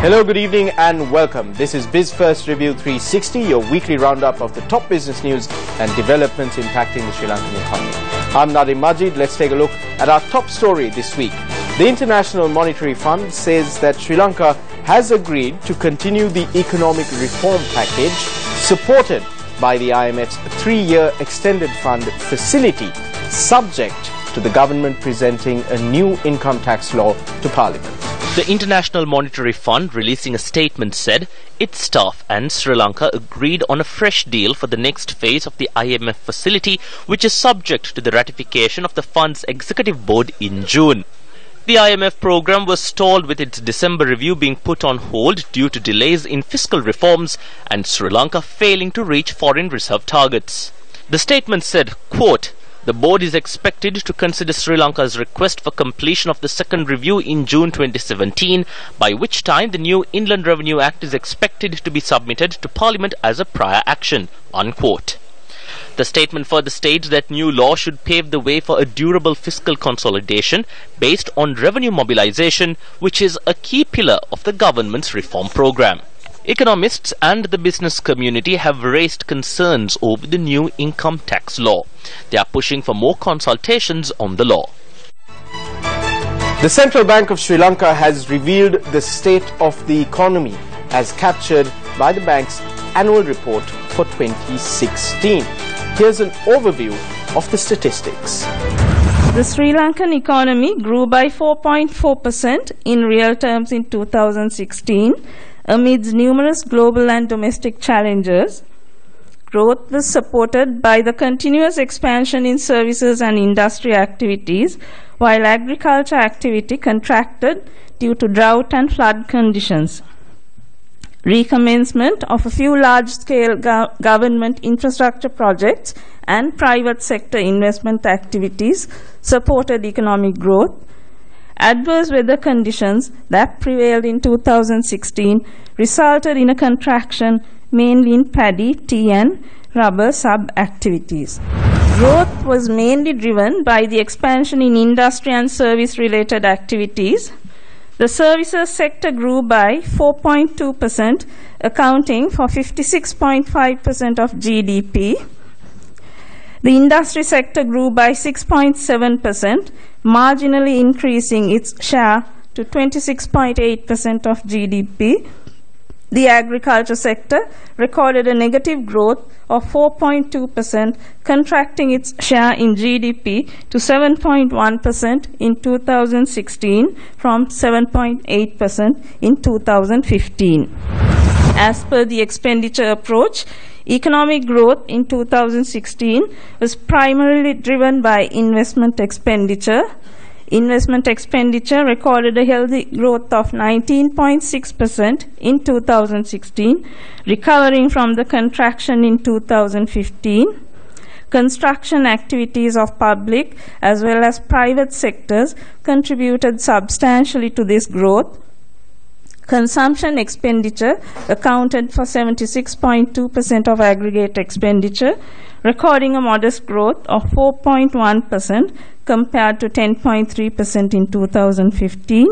Hello, good evening and welcome. This is Biz1st Review 360, your weekly roundup of the top business news and developments impacting the Sri Lankan economy. I'm Nadim Majid. Let's take a look at our top story this week. The International Monetary Fund says that Sri Lanka has agreed to continue the economic reform package supported by the IMF's 3-year extended fund facility, subject to the government presenting a new income tax law to Parliament. The International Monetary Fund, releasing a statement, said its staff and Sri Lanka agreed on a fresh deal for the next phase of the IMF facility, which is subject to the ratification of the fund's executive board in June. The IMF program was stalled, with its December review being put on hold due to delays in fiscal reforms and Sri Lanka failing to reach foreign reserve targets. The statement said, quote, "The board is expected to consider Sri Lanka's request for completion of the second review in June 2017, by which time the new Inland Revenue Act is expected to be submitted to Parliament as a prior action," unquote. The statement further states that new law should pave the way for a durable fiscal consolidation based on revenue mobilization, which is a key pillar of the government's reform program. Economists and the business community have raised concerns over the new income tax law. They are pushing for more consultations on the law. The Central Bank of Sri Lanka has revealed the state of the economy as captured by the bank's annual report for 2016. Here's an overview of the statistics. The Sri Lankan economy grew by 4.4% in real terms in 2016. Amidst numerous global and domestic challenges, growth was supported by the continuous expansion in services and industry activities, while agriculture activity contracted due to drought and flood conditions. Recommencement of a few large-scale government infrastructure projects and private sector investment activities supported economic growth. Adverse weather conditions that prevailed in 2016 resulted in a contraction mainly in paddy, tea and rubber sub-activities. Growth was mainly driven by the expansion in industry and service-related activities. The services sector grew by 4.2%, accounting for 56.5% of GDP. The industry sector grew by 6.7%, marginally increasing its share to 26.8% of GDP. The agriculture sector recorded a negative growth of 4.2%, contracting its share in GDP to 7.1% in 2016 from 7.8% in 2015. As per the expenditure approach, economic growth in 2016 was primarily driven by investment expenditure. Investment expenditure recorded a healthy growth of 19.6% in 2016, recovering from the contraction in 2015. Construction activities of public as well as private sectors contributed substantially to this growth. Consumption expenditure accounted for 76.2% of aggregate expenditure, recording a modest growth of 4.1% compared to 10.3% in 2015.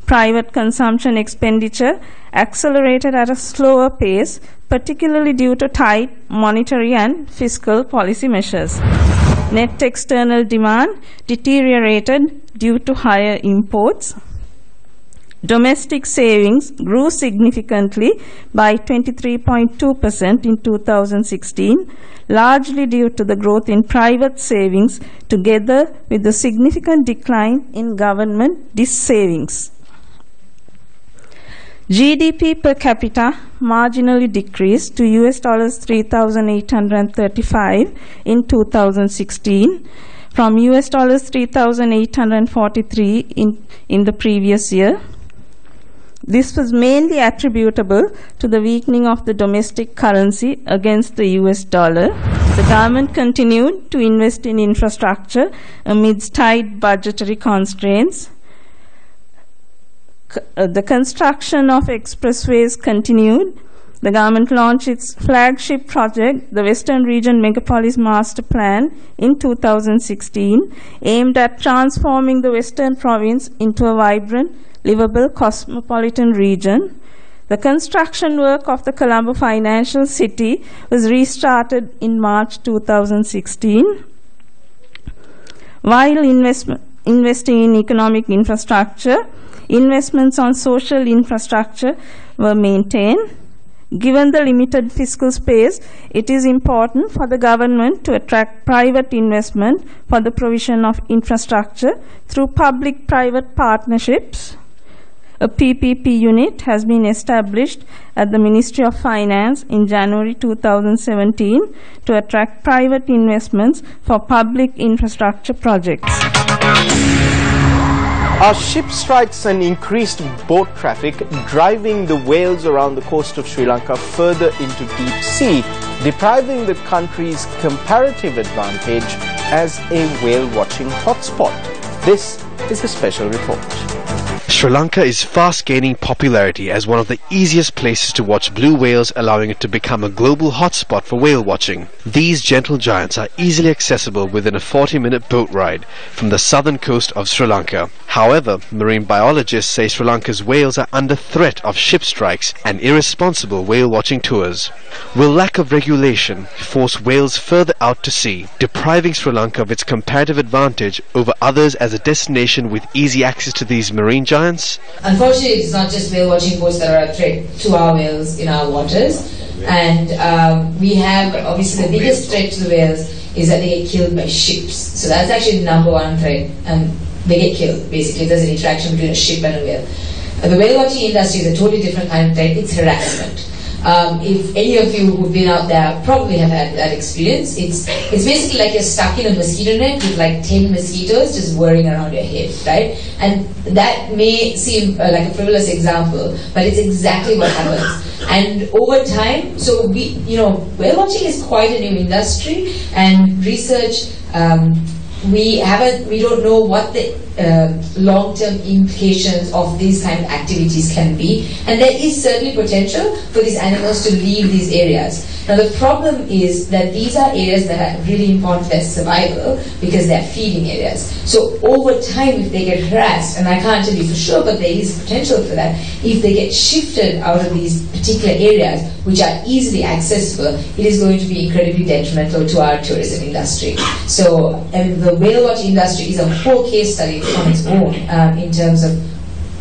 Private consumption expenditure accelerated at a slower pace, particularly due to tight monetary and fiscal policy measures. Net external demand deteriorated due to higher imports. Domestic savings grew significantly by 23.2% in 2016, largely due to the growth in private savings together with the significant decline in government dis-savings. GDP per capita marginally decreased to US $3,835 in 2016 from US $3,843 in the previous year. This was mainly attributable to the weakening of the domestic currency against the US dollar. The government continued to invest in infrastructure amidst tight budgetary constraints. The construction of expressways continued. The government launched its flagship project, the Western Region Megapolis Master Plan, in 2016, aimed at transforming the Western Province into a vibrant, livable cosmopolitan region. The construction work of the Colombo Financial City was restarted in March 2016. While investing in economic infrastructure, investments on social infrastructure were maintained. Given the limited fiscal space, it is important for the government to attract private investment for the provision of infrastructure through public-private partnerships. A PPP unit has been established at the Ministry of Finance in January 2017 to attract private investments for public infrastructure projects. Are ship strikes and increased boat traffic driving the whales around the coast of Sri Lanka further into deep sea, depriving the country's comparative advantage as a whale-watching hotspot? This is a special report. Sri Lanka is fast gaining popularity as one of the easiest places to watch blue whales, allowing it to become a global hotspot for whale watching. These gentle giants are easily accessible within a 40-minute boat ride from the southern coast of Sri Lanka. However, marine biologists say Sri Lanka's whales are under threat of ship strikes and irresponsible whale watching tours. Will lack of regulation force whales further out to sea, depriving Sri Lanka of its comparative advantage over others as a destination with easy access to these marine giants? Unfortunately, it's not just whale watching boats that are a threat to our whales in our waters. And we have, obviously, the biggest threat to the whales is that they get killed by ships. So that's actually the number one threat. And they get killed, basically, if there's an interaction between a ship and a whale. The whale watching industry is a totally different kind of threat. It's harassment. If any of you who've been out there probably have had that experience, it's basically like you're stuck in a mosquito net with like 10 mosquitoes just whirring around your head, right? And that may seem like a frivolous example, but it's exactly what happens. And over time, so whale watching is quite a new industry, and research, we don't know what the long-term implications of these kind of activities can be, and there is certainly potential for these animals to leave these areas. Now the problem is that these are areas that are really important for their survival because they're feeding areas. So over time, if they get harassed, and I can't tell you for sure, but there is potential for that, if they get shifted out of these particular areas which are easily accessible, it is going to be incredibly detrimental to our tourism industry. So the whale watching industry is a whole case study on its own in terms of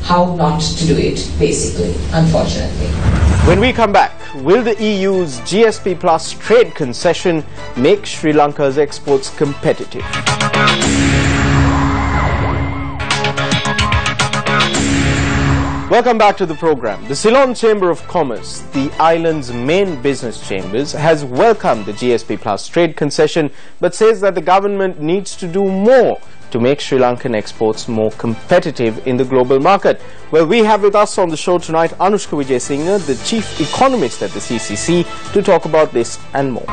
how not to do it, basically, unfortunately. When we come back, will the EU's GSP Plus trade concession make Sri Lanka's exports competitive? Welcome back to the program. The Ceylon Chamber of Commerce, the island's main business chambers, has welcomed the GSP Plus trade concession but says that the government needs to do more to make Sri Lankan exports more competitive in the global market. Well, we have with us on the show tonight Anushka Vijayasinghe, the chief economist at the CCC, to talk about this and more.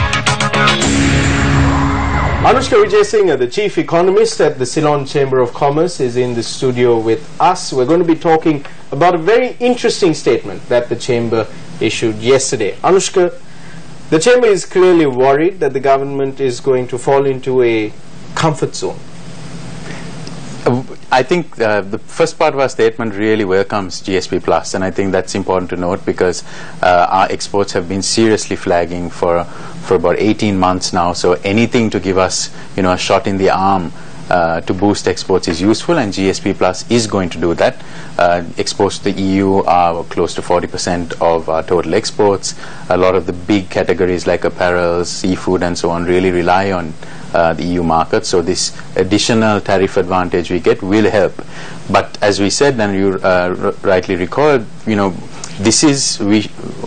Anushka Vijayasinghe, the chief economist at the Ceylon Chamber of Commerce, is in the studio with us. We're going to be talking about a very interesting statement that the Chamber issued yesterday. Anushka, the Chamber is clearly worried that the government is going to fall into a comfort zone. I think the first part of our statement really welcomes GSP Plus, and I think that's important to note because our exports have been seriously flagging for about 18 months now. So anything to give us, a shot in the arm to boost exports is useful, and GSP Plus is going to do that. Exports to the EU are close to 40% of our total exports. A lot of the big categories like apparel, seafood, and so on really rely on the EU market, so this additional tariff advantage we get will help. But as we said, and you rightly recall, this is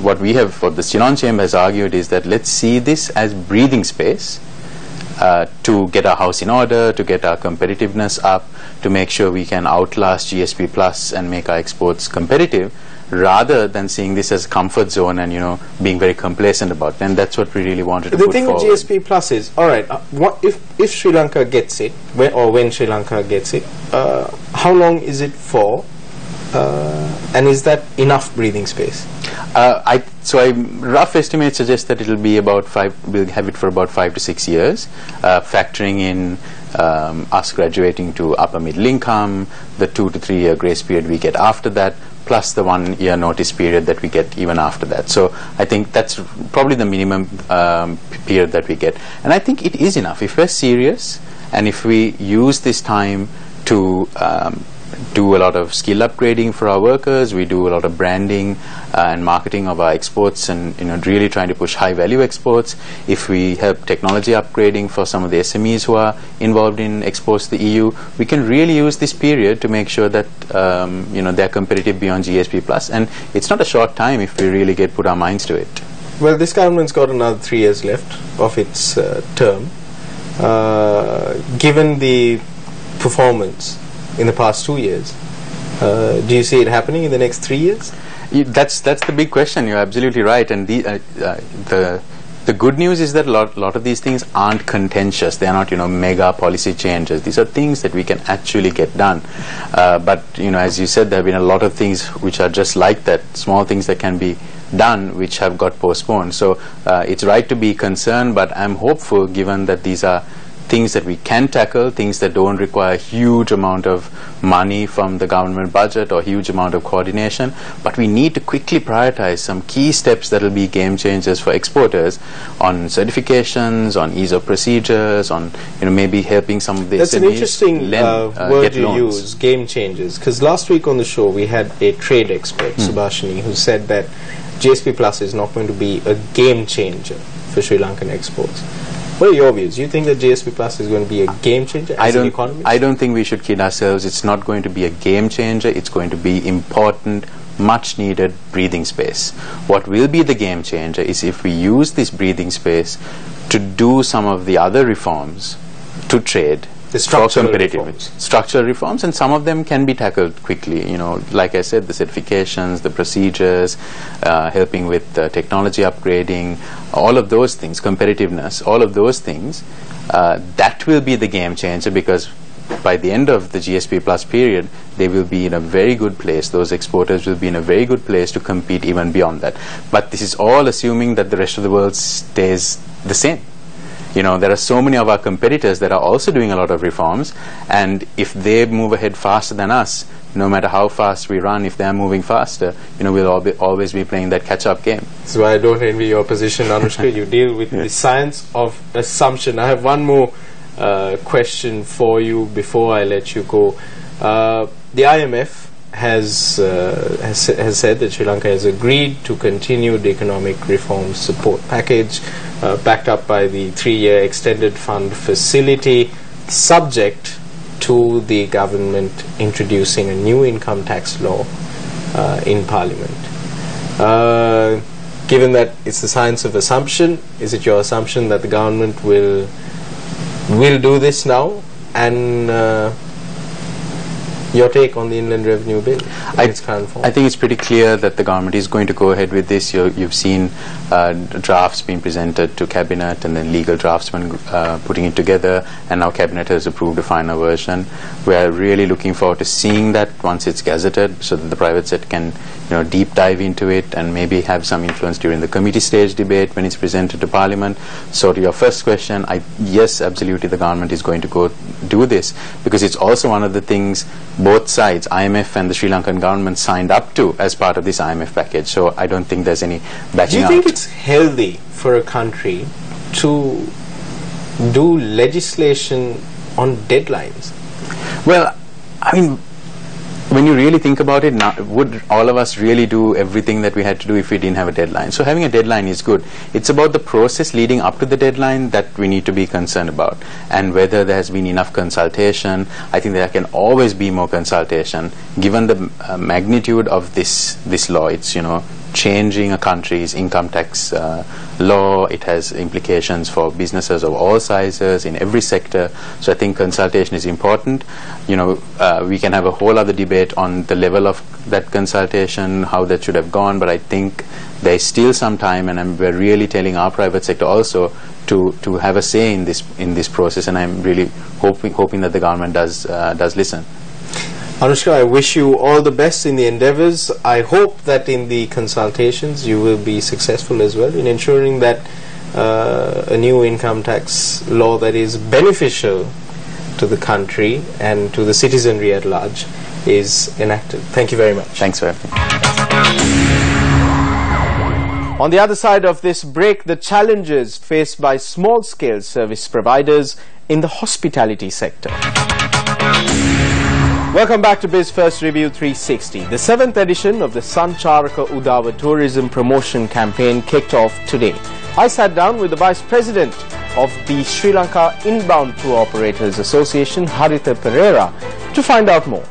what the Ceylon Chamber has argued is that let's see this as breathing space to get our house in order, to get our competitiveness up, to make sure we can outlast GSP Plus and make our exports competitive, rather than seeing this as a comfort zone and being very complacent about it. And that's what we really wanted to put forward. The thing with GSP Plus is, all right, what if Sri Lanka gets it, when Sri Lanka gets it, how long is it for, and is that enough breathing space? So rough estimates suggest that it'll be about we'll have it for about 5 to 6 years, factoring in us graduating to upper middle income, the 2 to 3 year grace period we get after that, plus the 1 year notice period that we get even after that. So I think that's probably the minimum period that we get. And I think it is enough. If we're serious and if we use this time to do a lot of skill upgrading for our workers, we do a lot of branding and marketing of our exports, and really trying to push high value exports. If we help technology upgrading for some of the SMEs who are involved in exports to the EU, we can really use this period to make sure that they're competitive beyond GSP plus. And it's not a short time if we really put our minds to it. Well, this government's got another 3 years left of its term. Given the performance in the past 2 years, do you see it happening in the next 3 years? That's the big question. You're absolutely right. And the good news is that a lot of these things aren't contentious. They are not mega policy changes. These are things that we can actually get done. But as you said, there have been a lot of things which are just like that, small things that can be done which have got postponed. So it's right to be concerned, but I'm hopeful, given that these are things that we can tackle, things that don't require a huge amount of money from the government budget or huge amount of coordination, but we need to quickly prioritize some key steps that will be game changers for exporters on certifications, on ease of procedures, on maybe helping some of the That's SMEs an interesting word get you loans. use, game changers, because last week on the show we had a trade expert, Subhashini, who said that GSP Plus is not going to be a game changer for Sri Lankan exports. What are your views? Do you think that GSP Plus is going to be a game changer as an economy? I don't think we should kid ourselves. It's not going to be a game changer. It's going to be important, much needed breathing space. What will be the game changer is if we use this breathing space to do some of the other reforms to trade. The structural reforms. Structural reforms, and some of them can be tackled quickly. Like I said, the certifications, the procedures, helping with technology upgrading, all of those things, competitiveness, all of those things, that will be the game changer, because by the end of the GSP Plus period, they will be in a very good place. Those exporters will be in a very good place to compete even beyond that. But this is all assuming that the rest of the world stays the same. There are so many of our competitors that are also doing a lot of reforms, and if they move ahead faster than us, no matter how fast we run, if they're moving faster, we'll always be playing that catch-up game. That's why I don't envy your position, Anushka. You deal with the science of assumption. I have one more question for you before I let you go. The IMF has said that Sri Lanka has agreed to continue the economic reform support package backed up by the 3-year extended fund facility, subject to the government introducing a new income tax law in Parliament. Given that it's the science of assumption, is it your assumption that the government will do this now? And your take on the Inland Revenue Bill in its current form? I think it's pretty clear that the government is going to go ahead with this. You've seen drafts being presented to Cabinet, and then legal draftsmen putting it together, and now Cabinet has approved a final version. We are really looking forward to seeing that once it's gazetted, so that the private sector can deep dive into it and maybe have some influence during the committee stage debate when it's presented to Parliament. So to your first question, yes, absolutely, the government is going to go do this, because it's also one of the things both sides, IMF and the Sri Lankan government, signed up to as part of this IMF package. So I don't think there's any backing out. Do you think it's healthy for a country to do legislation on deadlines? Well, I mean, when you really think about it, would all of us really do everything that we had to do if we didn't have a deadline? So having a deadline is good. It's about the process leading up to the deadline that we need to be concerned about, and whether there has been enough consultation. I think there can always be more consultation, given the magnitude of this law. It's changing a country's income tax law. It has implications for businesses of all sizes in every sector. So I think consultation is important. We can have a whole other debate on the level of that consultation, how that should have gone, but I think there is still some time, and we're really telling our private sector also to have a say in this process, and I'm really hoping that the government does listen. Anushka, I wish you all the best in the endeavors. I hope that in the consultations you will be successful as well in ensuring that a new income tax law that is beneficial to the country and to the citizenry at large is enacted. Thank you very much. Thanks for having me. On the other side of this break, the challenges faced by small-scale service providers in the hospitality sector. Welcome back to Biz1st Review 360. The 7th edition of the Sancharaka Udava tourism promotion campaign kicked off today. I sat down with the Vice President of the Sri Lanka Inbound Tour Operators Association, Haritha Pereira, to find out more.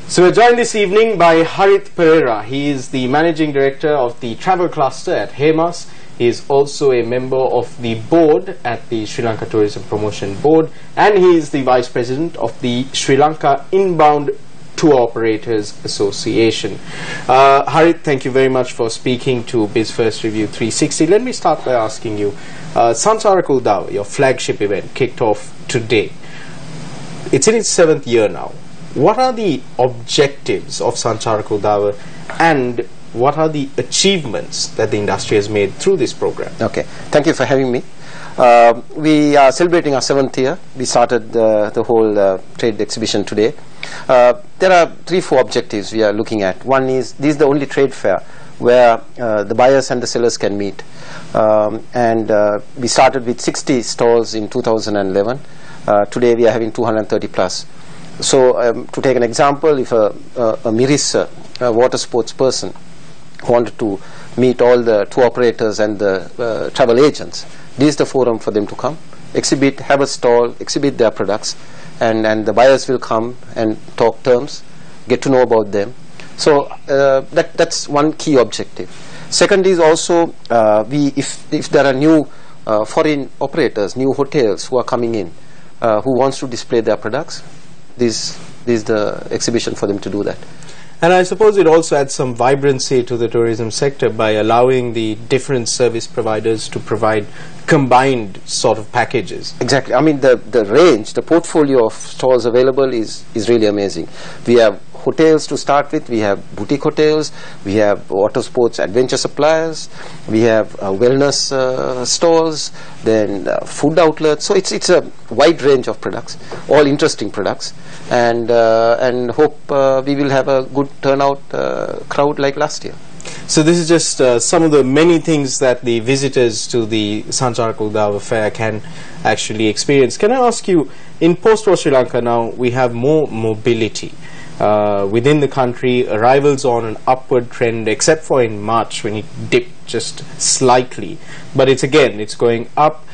So we're joined this evening by Harit Pereira. He is the Managing Director of the Travel Cluster at Hemas. He is also a member of the board at the Sri Lanka Tourism Promotion Board, and he is the Vice President of the Sri Lanka Inbound Tour Operators Association. Harit, thank you very much for speaking to Biz1st Review 360. Let me start by asking you, Sancharaka Udava, your flagship event, kicked off today. It's in its 7th year now. What are the objectives of Sancharaka Udava, and what are the achievements that the industry has made through this program? Okay, thank you for having me. We are celebrating our 7th year. We started the whole trade exhibition today. There are 3-4 objectives we are looking at. One is, this is the only trade fair where the buyers and the sellers can meet. We started with 60 stalls in 2011. Today we are having 230 plus. So to take an example, if a Miris water sports person wanted to meet all the tour operators and the travel agents, this is the forum for them to come, exhibit, have a stall, exhibit their products, and the buyers will come and talk terms, get to know about them. So that's one key objective. Second is also, if there are new foreign operators, new hotels who are coming in, who wants to display their products, this is the exhibition for them to do that. And I suppose it also adds some vibrancy to the tourism sector by allowing the different service providers to provide combined sort of packages. Exactly. I mean, the range, the portfolio of stalls available is really amazing. We have hotels to start with, we have boutique hotels, we have water sports adventure suppliers, we have wellness stalls, then food outlets. So it's a wide range of products, all interesting products, and hope we will have a good turnout crowd like last year. So this is just some of the many things that the visitors to the Sancharaka Udava fair can actually experience. Can I ask you, in post-war Sri Lanka now, we have more mobility within the country, arrivals on an upward trend, except for in March when it dipped just slightly. But it's going up.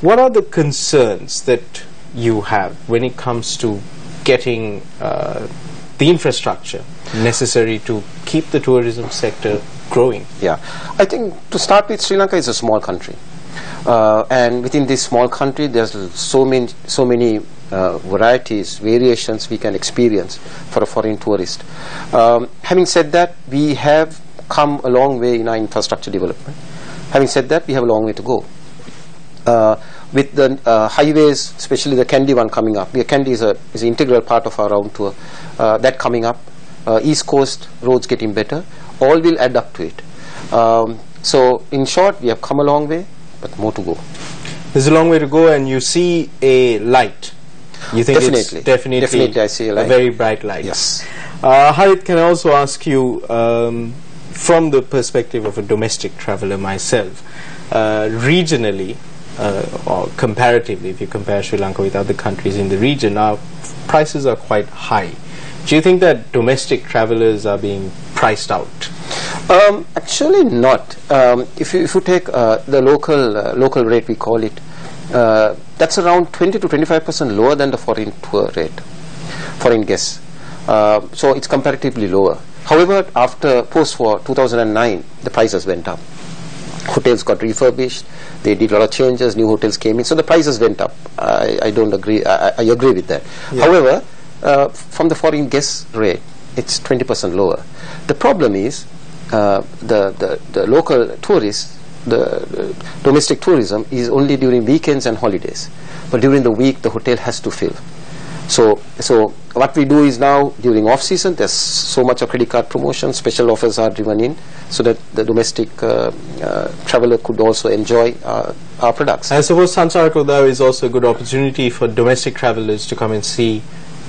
What are the concerns that you have when it comes to getting the infrastructure necessary to keep the tourism sector growing? Yeah, I think to start with, Sri Lanka is a small country, and within this small country there's so many varieties, variations we can experience for a foreign tourist. Having said that, we have come a long way in our infrastructure development. Having said that, we have a long way to go. With the highways, especially the Kandy one coming up. Kandy is an integral part of our round tour. That coming up, East Coast roads getting better, all will add up to it. So in short, we have come a long way, but more to go. There's a long way to go, and you see a light. You think definitely. It's definitely I see a light. A very bright light. Yes. Harit, can I also ask you, from the perspective of a domestic traveler myself, regionally, or comparatively, if you compare Sri Lanka with other countries in the region, our prices are quite high. Do you think that domestic travelers are being priced out? Actually not. If you take the local rate, we call it, that's around 20 to 25% lower than the foreign tour rate, foreign guests. So it's comparatively lower. However, after post-war 2009, the prices went up. Hotels got refurbished, they did a lot of changes, new hotels came in, so the prices went up. I don't agree, I agree with that. Yeah. However, from the foreign guest rate, it's 20% lower. The problem is the local tourists, the domestic tourism is only during weekends and holidays, but during the week the hotel has to fill. So what we do is now during off season, there's so much of credit card promotion, special offers are driven in, so that the domestic traveler could also enjoy our products. I suppose Sanchara Udava is also a good opportunity for domestic travelers to come and see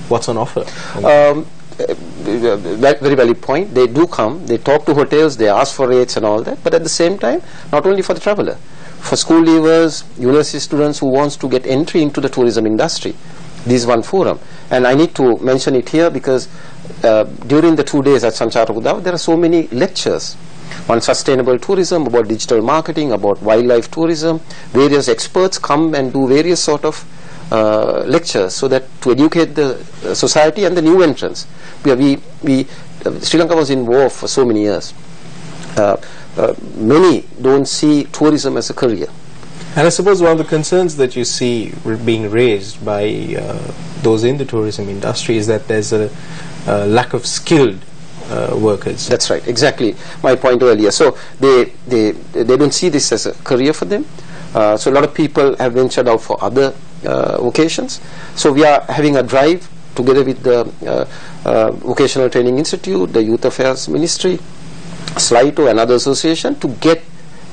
what's on offer. Very valid point. They do come, they talk to hotels, they ask for rates and all that, but at the same time, not only for the traveler, for school leavers, university students who wants to get entry into the tourism industry, this is one forum. And I need to mention it here because during the 2 days at Sanchara Udava, there are so many lectures on sustainable tourism, about digital marketing, about wildlife tourism. Various experts come and do various sort of lectures so that to educate the society and the new entrants. Sri Lanka was in war for so many years. Many don't see tourism as a career. And I suppose one of the concerns that you see being raised by those in the tourism industry is that there's a lack of skilled workers. That's right, exactly my point earlier. So they don't see this as a career for them. So a lot of people have ventured out for other vocations. So we are having a drive together with the Vocational Training Institute, the Youth Affairs Ministry, SLITO and other association to get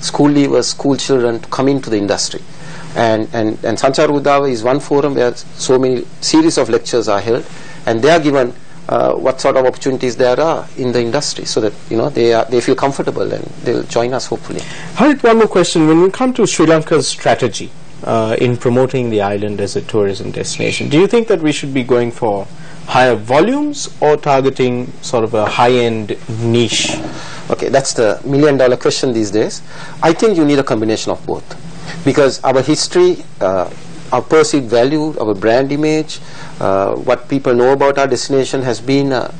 school leavers, school children to come into the industry. And Sanchara Udava is one forum where so many series of lectures are held, and they are given what sort of opportunities there are in the industry, so that they feel comfortable and they'll join us hopefully. Harit, one more question. When we come to Sri Lanka's strategy in promoting the island as a tourism destination, do you think that we should be going for higher volumes or targeting sort of a high-end niche? Okay, that's the million-dollar question these days. I think you need a combination of both, because our history, our perceived value, our brand image, what people know about our destination has been a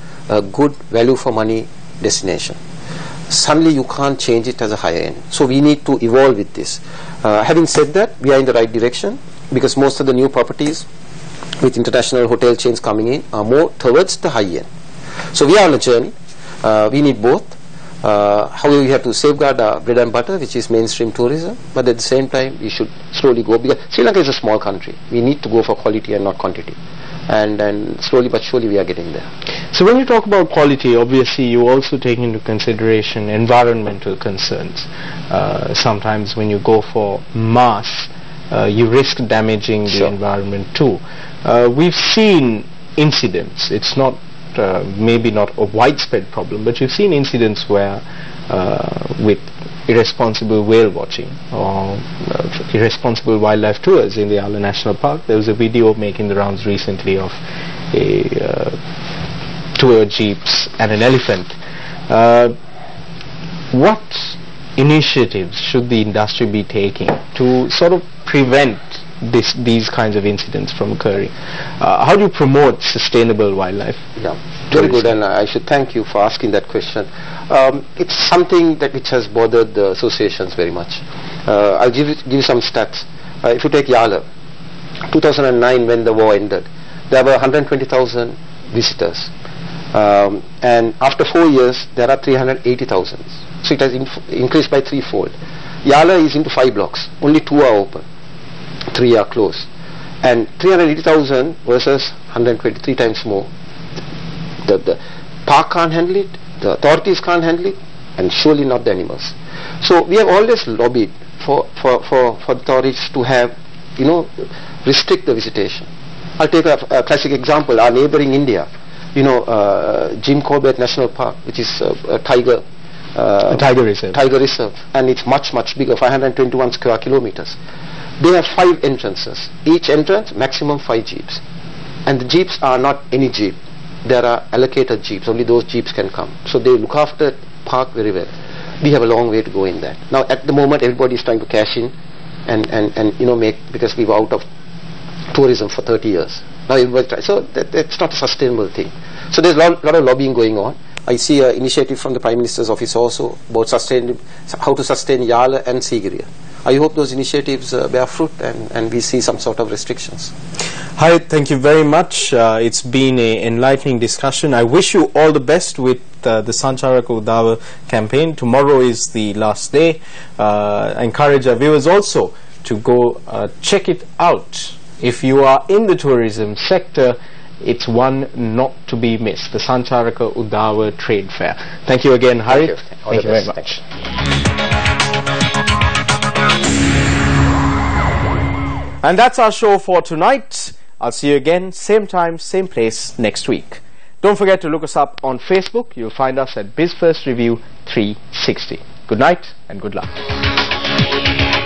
good value for money destination. Suddenly you can't change it as a higher end. So we need to evolve with this. Having said that, we are in the right direction, because most of the new properties with international hotel chains coming in are more towards the high end. So we are on a journey. We need both. However, we have to safeguard our bread and butter, which is mainstream tourism, but at the same time we should slowly go, because Sri Lanka is a small country. We need to go for quality and not quantity, and slowly but surely we are getting there. So when you talk about quality, obviously you also take into consideration environmental concerns. Sometimes when you go for mass, you risk damaging the environment too. We've seen incidents. It's not maybe not a widespread problem, but you've seen incidents where with irresponsible whale watching or irresponsible wildlife tours in the Yala National Park. There was a video making the rounds recently of tour jeeps and an elephant. What initiatives should the industry be taking to sort of prevent these kinds of incidents from occurring? How do you promote sustainable wildlife? Yeah, very good, and I should thank you for asking that question. It's something which has bothered the associations very much. I'll give you some stats. If you take Yala, 2009 when the war ended, there were 120,000 visitors, and after 4 years there are 380,000. So it has increased by threefold. Yala is into 5 blocks, only 2 are open, 3 are closed, and 380,000 versus 123 times more. The park can't handle it, the authorities can't handle it, and surely not the animals. So we have always lobbied for authorities to have, restrict the visitation. I'll take a classic example. Our neighboring India, Jim Corbett National Park, which is a tiger reserve, and it's much bigger, 521 square kilometers. They have 5 entrances. Each entrance maximum 5 jeeps, and the jeeps are not any jeep. There are allocated jeeps. Only those jeeps can come. So they look after the park very well. We have a long way to go in that. Now at the moment everybody is trying to cash in and make, because we were out of tourism for 30 years. Now everybody tries. So that's not a sustainable thing. So there's a lot of lobbying going on. I see an initiative from the Prime Minister's office also about how to sustain Yala and Sigiriya. I hope those initiatives bear fruit and we see some sort of restrictions. Harit, thank you very much. It's been an enlightening discussion. I wish you all the best with the Sanchara Udava campaign. Tomorrow is the last day. I encourage our viewers also to go check it out. If you are in the tourism sector It's one not to be missed, the Sancharaka Udava Trade Fair. Thank you again, Harit. Thank you very much. And that's our show for tonight. I'll see you again, same time, same place next week. Don't forget to look us up on Facebook. You'll find us at Biz1st Review 360. Good night and good luck.